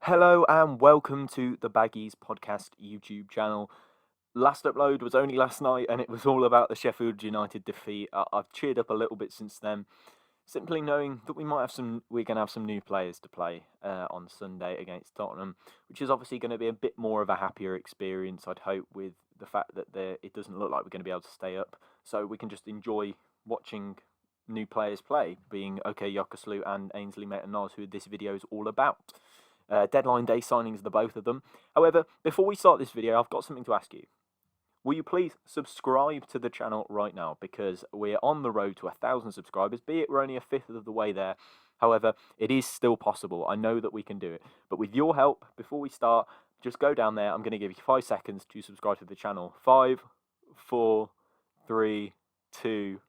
Hello and welcome to the Baggies podcast YouTube channel. Last upload was only last night and it was all about the Sheffield United defeat. I've cheered up a little bit since then, simply knowing that we're going to have some new players to play on Sunday against Tottenham, which is obviously going to be a bit more of a happier experience, I'd hope, with the fact that it doesn't look like we're going to be able to stay up, so we can just enjoy watching new players play, being OK Yokoslu and Ainsley Maitland-Niles, who this video is all about. Deadline day signings, the both of them. However, before we start this video, I've got something to ask you. Will you please subscribe to the channel right now, because we're on the road to 1,000 subscribers, be it we're only a fifth of the way there. However, it is still possible. I know that we can do it. But with your help, before we start, just go down there. I'm going to give you 5 seconds to subscribe to the channel. 5, 4, 3, 2,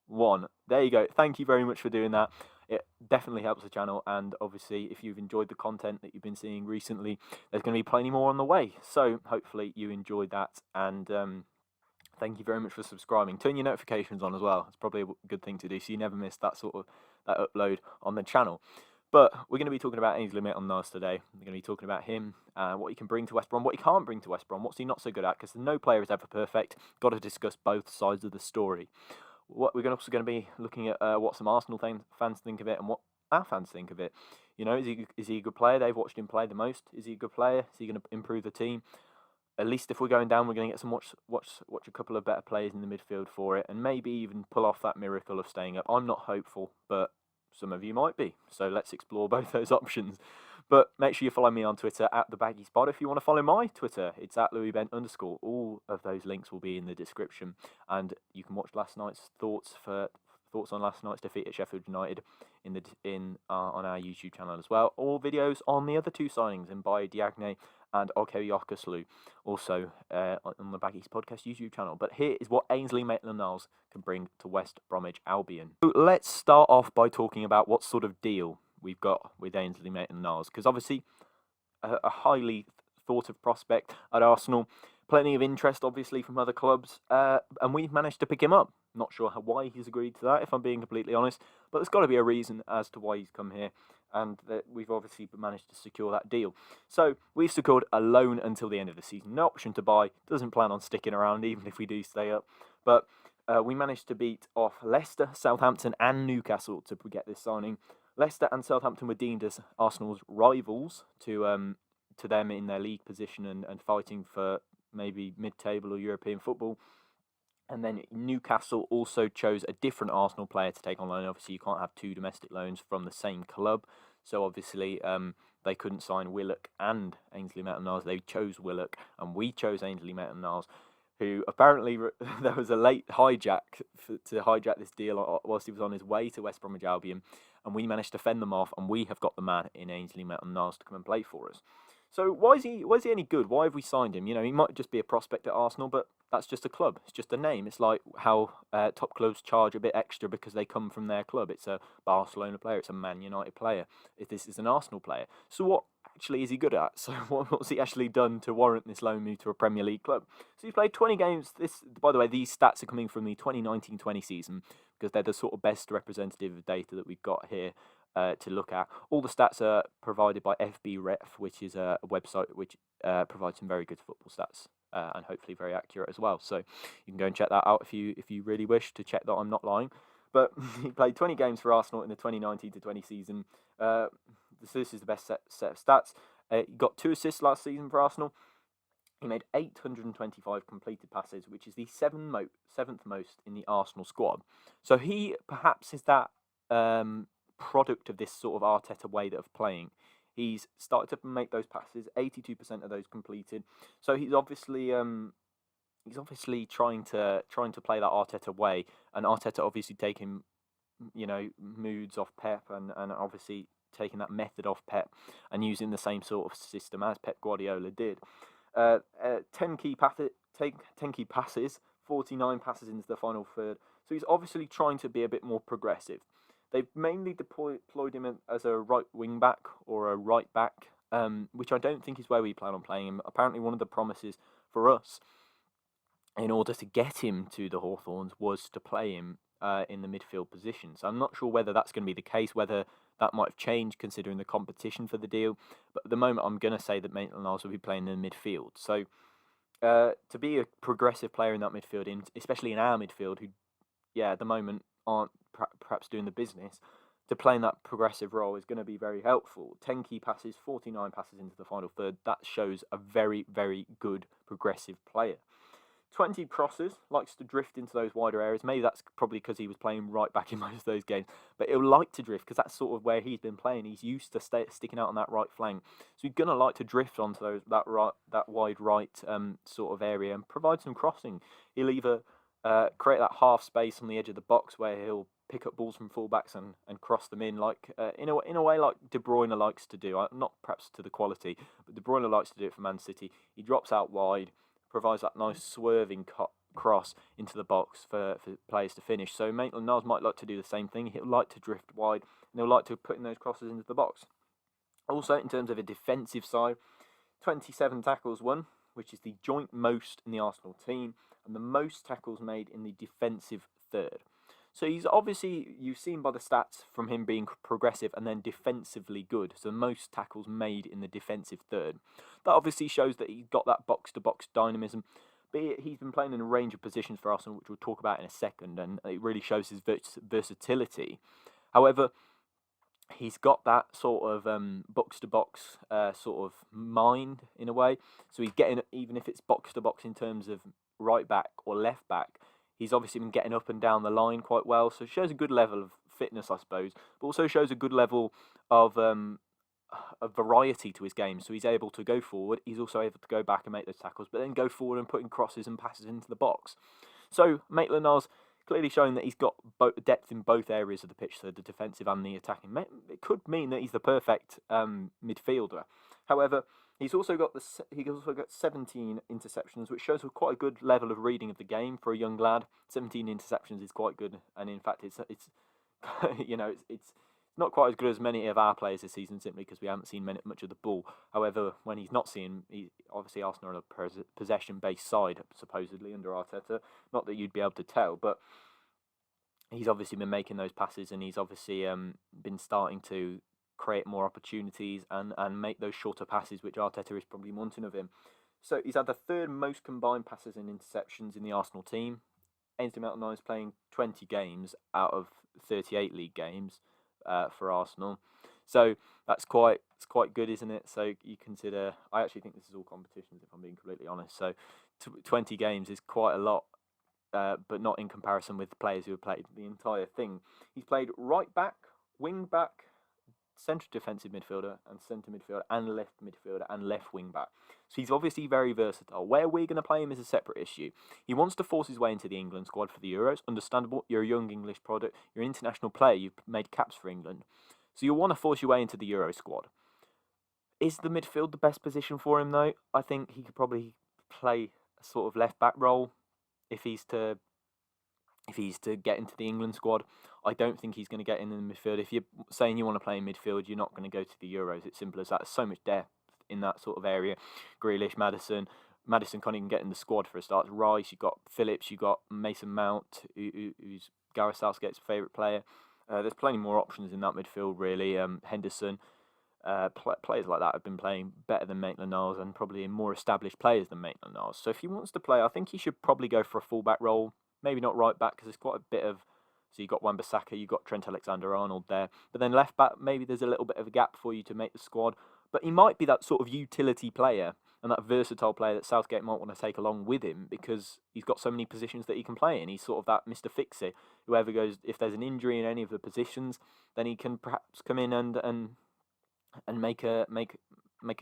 1. There you go. Thank you very much for doing that. It definitely helps the channel, and obviously if you've enjoyed the content that you've been seeing recently, there's going to be plenty more on the way, so hopefully you enjoyed that, and thank you very much for subscribing. Turn your notifications on as well. It's probably a good thing to do, so you never miss that upload on the channel. But we're going to be talking about Ainsley Maitland-Niles today. We're going to be talking about him, what he can bring to West Brom, what he can't bring to West Brom, what's he not so good at, because no player is ever perfect. Got to discuss both sides of the story. We're also going to be looking at what some Arsenal fans think of it and what our fans think of it. You know, is he a good player? They've watched him play the most. Is he a good player? Is he going to improve the team? At least if we're going down, we're going to get some watch a couple of better players in the midfield for it, and maybe even pull off that miracle of staying up. I'm not hopeful, but some of you might be. So let's explore both those options. But make sure you follow me on Twitter at the Baggies Pod. If you want to follow my Twitter, it's at @LouisBent_. All of those links will be in the description, and you can watch last night's thoughts on last night's defeat at Sheffield United on our YouTube channel as well. All videos on the other 2 signings, in by Diagne and OK Yokoslu, also on the Baggies Podcast YouTube channel. But here is what Ainsley Maitland-Niles can bring to West Bromwich Albion. So let's start off by talking about what sort of deal we've got with Ainsley Maitland-Niles, because obviously a highly thought of prospect at Arsenal, plenty of interest obviously from other clubs, and we've managed to pick him up. Not sure why he's agreed to that, if I'm being completely honest, but there's got to be a reason as to why he's come here, and that we've obviously managed to secure that deal. So we've secured a loan until the end of the season, no option to buy, doesn't plan on sticking around even if we do stay up, but we managed to beat off Leicester, Southampton and Newcastle to get this signing. Leicester and Southampton were deemed as Arsenal's rivals to them in their league position and fighting for maybe mid-table or European football. And then Newcastle also chose a different Arsenal player to take on loan. Obviously, you can't have 2 domestic loans from the same club. So obviously, they couldn't sign Willock and Ainsley Maitland-Niles. They chose Willock, and we chose Ainsley Maitland-Niles, who apparently there was a late hijack to hijack this deal whilst he was on his way to West Bromwich Albion, and we managed to fend them off, and we have got the man in Ainsley Maitland-Niles to come and play for us. So why is he any good? Why have we signed him? You know, he might just be a prospect at Arsenal, but that's just a club. It's just a name. It's like how top clubs charge a bit extra because they come from their club. It's a Barcelona player. It's a Man United player. If this is an Arsenal player. So what actually is he good at? So what's he actually done to warrant this loan move to a Premier League club? So he's played 20 games. By the way, these stats are coming from the 2019-20 season, because they're the sort of best representative data that we've got here to look at. All the stats are provided by FBref, which is a website which provides some very good football stats and hopefully very accurate as well. So you can go and check that out if you really wish to check that I'm not lying. But he played 20 games for Arsenal in the 2019-20 season. This is the best set of stats. He got 2 assists last season for Arsenal. He made 825 completed passes, which is the 7th most in the Arsenal squad. So he perhaps is that product of this sort of Arteta way of playing. He's started to make those passes, 82% of those completed. So he's obviously trying to play that Arteta way, and Arteta obviously taking moods off Pep and obviously taking that method off Pep and using the same sort of system as Pep Guardiola did. 10 key passes, 49 passes into the final third. So he's obviously trying to be a bit more progressive. They've mainly deployed him as a right wing back or a right back, which I don't think is where we plan on playing him. Apparently, one of the promises for us, in order to get him to the Hawthorns, was to play him in the midfield position. So I'm not sure whether that's going to be the case, whether that might have changed considering the competition for the deal. But at the moment, I'm going to say that Maitland-Niles will be playing in the midfield. So to be a progressive player in that midfield, especially in our midfield, who, at the moment aren't perhaps doing the business, to play in that progressive role is going to be very helpful. 10 key passes, 49 passes into the final third. That shows a very, very good progressive player. 20 crosses, likes to drift into those wider areas. Maybe that's probably because he was playing right back in most of those games. But he'll like to drift because that's sort of where he's been playing. He's used to sticking out on that right flank. So he's going to like to drift onto that wide right sort of area and provide some crossing. He'll either create that half space on the edge of the box where he'll pick up balls from fullbacks and cross them in, like in a way like De Bruyne likes to do. Not perhaps to the quality, but De Bruyne likes to do it for Man City. He drops out wide, provides that nice swerving cross into the box for players to finish. So Maitland-Niles might like to do the same thing. He'll like to drift wide, and he'll like to put in those crosses into the box. Also, in terms of a defensive side, 27 tackles won, which is the joint most in the Arsenal team, and the most tackles made in the defensive third. So he's obviously, you've seen by the stats from him being progressive and then defensively good. So most tackles made in the defensive third. That obviously shows that he's got that box-to-box dynamism. But he's been playing in a range of positions for Arsenal, which we'll talk about in a second, and it really shows his versatility. However, he's got that sort of box-to-box sort of mind in a way. So he's getting, even if it's box-to-box in terms of right back or left back, he's obviously been getting up and down the line quite well. So it shows a good level of fitness, I suppose, but also shows a good level of variety to his game. So he's able to go forward. He's also able to go back and make those tackles, but then go forward and put in crosses and passes into the box. So Maitland-Niles clearly showing that he's got depth in both areas of the pitch, so the defensive and the attacking. It could mean that he's the perfect midfielder. However, he's also got 17 interceptions, which shows quite a good level of reading of the game for a young lad. 17 interceptions is quite good, and in fact, it's it's not quite as good as many of our players this season, simply because we haven't seen much of the ball. However, when he's not seeing, obviously Arsenal are a possession-based side, supposedly, under Arteta. Not that you'd be able to tell, but he's obviously been making those passes, and he's obviously been starting to create more opportunities and make those shorter passes, which Arteta is probably wanting of him. So he's had the third most combined passes and interceptions in the Arsenal team. Ainsley Maitland-Niles playing 20 games out of 38 league games for Arsenal. So it's quite good, isn't it? So you consider, I actually think this is all competitions, if I'm being completely honest. So 20 games is quite a lot, but not in comparison with players who have played the entire thing. He's played right back, wing back, central defensive midfielder and centre midfielder and left midfielder and left wing back. So he's obviously very versatile. Where we're going to play him is a separate issue. He wants to force his way into the England squad for the Euros. Understandable. You're a young English product. You're an international player. You've made caps for England. So you'll want to force your way into the Euro squad. Is the midfield the best position for him, though? I think he could probably play a sort of left back role if he's to get into the England squad. I don't think he's going to get in the midfield. If you're saying you want to play in midfield, you're not going to go to the Euros. It's simple as that. There's so much depth in that sort of area. Grealish, Maddison can't even get in the squad for a start. Rice, you've got Phillips, you've got Mason Mount, who's Gareth Southgate's favourite player. There's plenty more options in that midfield, really. Henderson, players like that have been playing better than Maitland-Niles and probably more established players than Maitland-Niles. So if he wants to play, I think he should probably go for a full-back role. Maybe not right back, because there's quite a bit of... So you've got Wan-Bissaka, you've got Trent Alexander-Arnold there. But then left back, maybe there's a little bit of a gap for you to make the squad. But he might be that sort of utility player and that versatile player that Southgate might want to take along with him, because he's got so many positions that he can play in. He's sort of that Mr. Fix-It. Whoever goes, if there's an injury in any of the positions, then he can perhaps come in and make a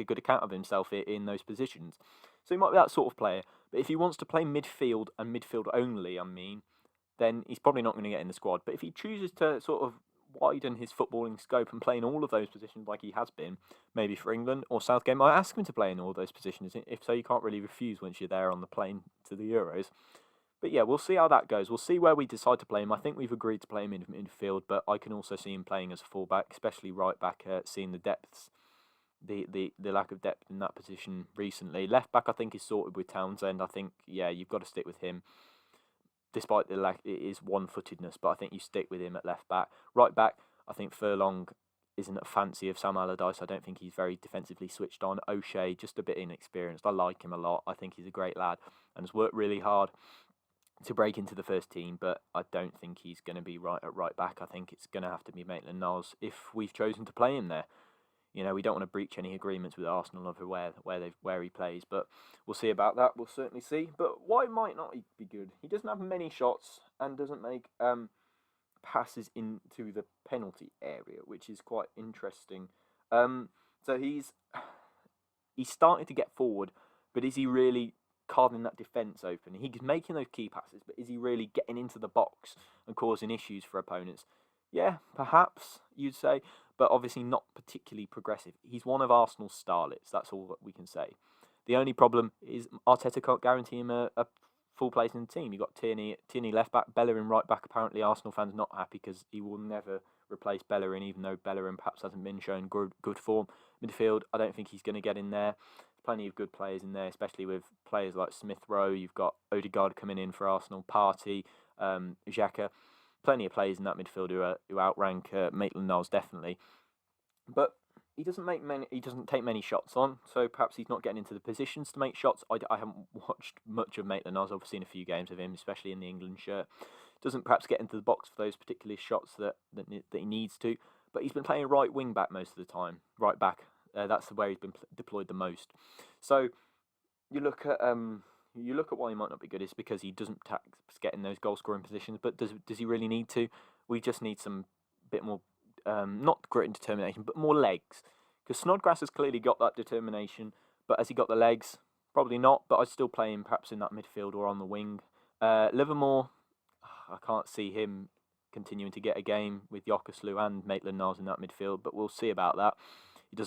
good account of himself in those positions. So he might be that sort of player. But if he wants to play midfield and midfield only, then he's probably not going to get in the squad. But if he chooses to sort of widen his footballing scope and play in all of those positions like he has been, maybe for England, or Southgate might ask him to play in all those positions. If so, you can't really refuse once you're there on the plane to the Euros. But yeah, we'll see how that goes. We'll see where we decide to play him. I think we've agreed to play him in midfield, but I can also see him playing as a fullback, especially right back, seeing the depths. The lack of depth in that position recently. Left back, I think, is sorted with Townsend. I think, yeah, you've got to stick with him. despite the lack, it is one-footedness, but I think you stick with him at left back. Right back, I think Furlong isn't a fancy of Sam Allardyce. I don't think he's very defensively switched on. O'Shea, just a bit inexperienced. I like him a lot. I think he's a great lad and has worked really hard to break into the first team, but I don't think he's going to be right at right back. I think it's going to have to be Maitland-Niles if we've chosen to play him there. You know, we don't want to breach any agreements with Arsenal over where he plays, but we'll see about that. We'll certainly see. But why might not he be good? He doesn't have many shots and doesn't make passes into the penalty area, which is quite interesting. So he's starting to get forward, but is he really carving that defence open? He's making those key passes, but is he really getting into the box and causing issues for opponents? Yeah, perhaps you'd say, but obviously not particularly progressive. He's one of Arsenal's starlets, that's all that we can say. The only problem is Arteta can't guarantee him a full place in the team. You've got Tierney left back, Bellerin right back. Apparently Arsenal fans not happy because he will never replace Bellerin, even though Bellerin perhaps hasn't been showing good form. Midfield, I don't think he's going to get in there. Plenty of good players in there, especially with players like Smith Rowe. You've got Odegaard coming in for Arsenal, Partey, Xhaka. Plenty of players in that midfield who outrank Maitland-Niles definitely. But he doesn't take many shots on, so perhaps he's not getting into the positions to make shots. I haven't watched much of Maitland-Niles. I've seen a few games of him, especially in the England shirt. Doesn't perhaps get into the box for those particular shots that he needs to. But he's been playing right wing back most of the time, right back. That's where he's been deployed the most. So you look at why he might not be good. It's because he doesn't get in those goal scoring positions. But does he really need to? We just need some bit more, not grit and determination, but more legs. Because Snodgrass has clearly got that determination, but has he got the legs? Probably not. But I'd still play him perhaps in that midfield or on the wing. Livermore, I can't see him continuing to get a game with Yokoslu and Maitland-Niles in that midfield, but we'll see about that. He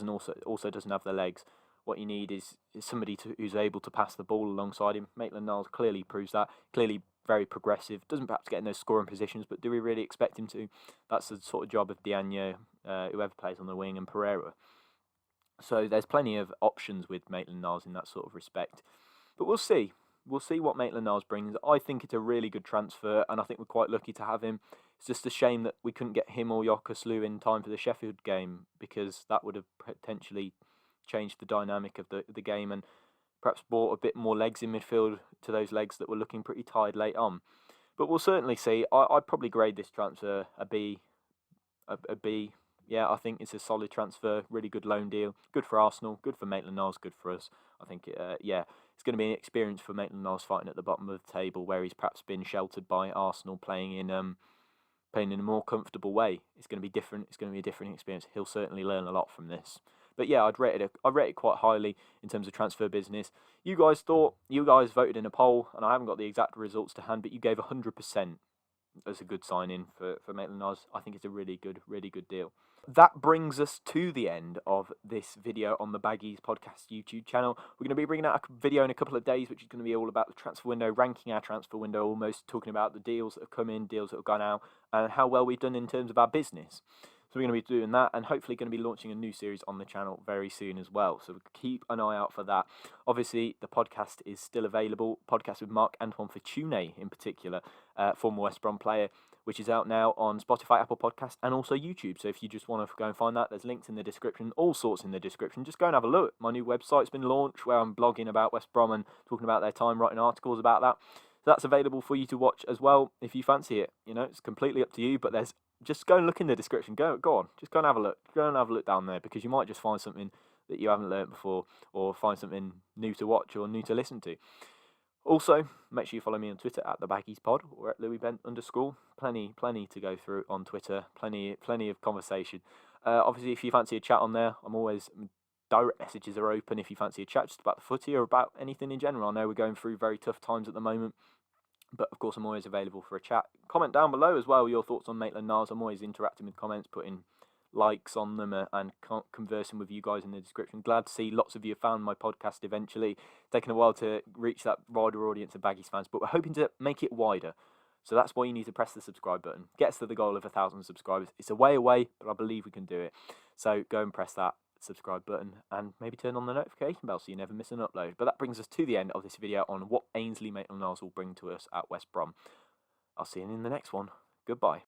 also doesn't have the legs. What you need is somebody who's able to pass the ball alongside him. Maitland-Niles clearly proves that. Clearly very progressive. Doesn't perhaps get in those scoring positions, but do we really expect him to? That's the sort of job of Diagne, whoever plays on the wing, and Pereira. So there's plenty of options with Maitland-Niles in that sort of respect. But we'll see. We'll see what Maitland-Niles brings. I think it's a really good transfer, and I think we're quite lucky to have him. It's just a shame that we couldn't get him or Yokoslu in time for the Sheffield game, because that would have potentially changed the dynamic of the game and perhaps brought a bit more legs in midfield to those legs that were looking pretty tired late on. But we'll certainly see. I'd probably grade this transfer a B. A B. Yeah, I think it's a solid transfer, really good loan deal. Good for Arsenal, good for Maitland-Niles, good for us. I think, it's going to be an experience for Maitland-Niles fighting at the bottom of the table, where he's perhaps been sheltered by Arsenal, playing in a more comfortable way. It's going to be different. It's going to be a different experience. He'll certainly learn a lot from this. But yeah, I rate it quite highly in terms of transfer business. You guys voted in a poll, and I haven't got the exact results to hand, but you gave 100% as a good sign-in for Maitland-Niles. I think it's a really good deal. That brings us to the end of this video on the Baggies podcast YouTube channel. We're going to be bringing out a video in a couple of days, which is going to be all about the transfer window, ranking our transfer window, almost talking about the deals that have come in, deals that have gone out, and how well we've done in terms of our business. So we're going to be doing that, and hopefully going to be launching a new series on the channel very soon as well. So keep an eye out for that. Obviously, the podcast is still available. Podcast with Marc-Antoine Fortuné in particular, former West Brom player, which is out now on Spotify, Apple Podcasts, and also YouTube. So if you just want to go and find that, there's links in the description, all sorts in the description. Just go and have a look. My new website's been launched, where I'm blogging about West Brom and talking about their time, writing articles about that. So that's available for you to watch as well if you fancy it. You know, it's completely up to you, but just go and look in the description. Go on. Just go and have a look. Go and have a look down there, because you might just find something that you haven't learnt before, or find something new to watch or new to listen to. Also, make sure you follow me on Twitter at @TheBaggiesPod or at @LouisBent_. Plenty to go through on Twitter. Plenty of conversation. Obviously, if you fancy a chat on there, direct messages are open if you fancy a chat just about the footy or about anything in general. I know we're going through very tough times at the moment, but of course I'm always available for a chat. Comment down below as well your thoughts on Maitland-Niles. I'm always interacting with comments, putting likes on them and conversing with you guys in the description. Glad to see lots of you have found my podcast eventually. Taken a while to reach that wider audience of Baggies fans, but we're hoping to make it wider. So that's why you need to press the subscribe button. Get us to the goal of 1,000 subscribers. It's a way away, but I believe we can do it. So go and press that subscribe button and maybe turn on the notification bell so you never miss an upload. But that brings us to the end of this video on what Ainsley Maitland-Niles will bring to us at West Brom. I'll see you in the next one. Goodbye.